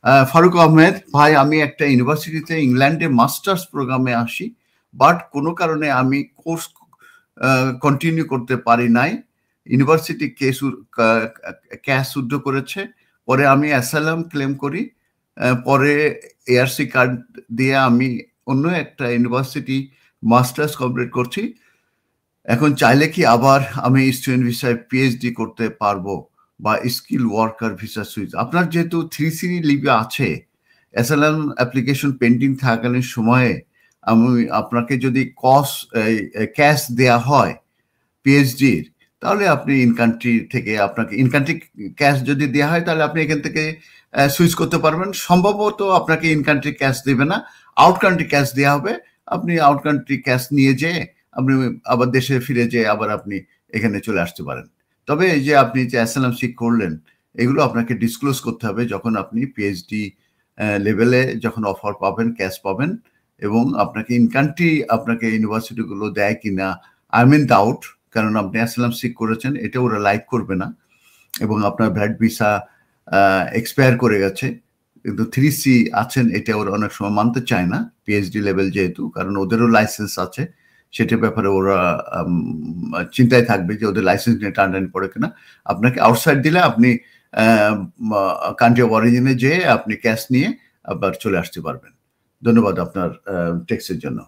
ফারুক আহমেদ ভাই, আমি একটা ইউনিভার্সিটিতে ইংল্যান্ডে মাস্টার্স প্রোগ্রামে আসি, বাট কোনো কারণে আমি কোর্স কন্টিনিউ করতে পারি নাই। ইউনিভার্সিটি ক্যাশ উদ্ধ করেছে, পরে আমি অ্যাসাইলাম ক্লেম করি, পরে এআরসি কার্ড দিয়ে আমি অন্য একটা ইউনিভার্সিটি মাস্টার্স কমপ্লিট করছি। এখন চাইলে কি আবার আমি স্টুডেন্ট ভিসায় পিএইচডি করতে পারবো বা স্কিল ওয়ার্কার ভিসা সুইচ? আপনার যেহেতু 3C লিভে আছে, অ্যাসাইলাম অ্যাপ্লিকেশন পেন্ডিং থাকাকালীন সময়ে আমি আপনাকে যদি ক্যাশ দেয়া হয় পিএইচডির, তাহলে আপনি ইন কান্ট্রি থেকে আপনাকে ইন কান্ট্রি ক্যাশ যদি দেওয়া হয় তাহলে আপনি এখান থেকে সুইচ করতে পারবেন। সম্ভবত আপনাকে ইন কান্ট্রি ক্যাশ দেবে না, আউট কান্ট্রি ক্যাশ দেওয়া হবে। আপনি আউট কান্ট্রি ক্যাশ নিয়ে যেয়ে আপনি আবার দেশে ফিরে যেয়ে আবার আপনি এখানে চলে আসতে পারেন। তবে এই যে আপনি যে অ্যাসাইলাম সিক করলেন, এগুলো আপনাকে ডিসক্লোজ করতে হবে যখন আপনি পিএইচডি লেভেলে যখন অফার পাবেন, ক্যাশ পাবেন, এবং আপনাকে ইন কান্ট্রি আপনাকে ইউনিভার্সিটিগুলো দেয় কিনা আই মিন ডাউট, কারণ আপনি অ্যাসাইলাম সিক করেছেন, এটা ওরা লাইক করবে না, এবং আপনার ভ্যাট ভিসা এক্সপায়ার করে গেছে, কিন্তু 3C আছেন এটা ওরা অনেক সময় মানতে চায় না পিএইচডি লেভেল যেহেতু, কারণ ওদেরও লাইসেন্স আছে, সেটার ব্যাপারে ওরা চিন্তায় থাকবে যে ওদের লাইসেন্স নিয়ে টানাটানি পড়ে কিনা। আপনাকে আউটসাইড দিলে আপনি কান্ট্রি অফ অরিজিনে যেয়ে আপনি ক্যাশ নিয়ে আবার চলে আসতে পারবেন। ধন্যবাদ আপনার টেক্সটের জন্য।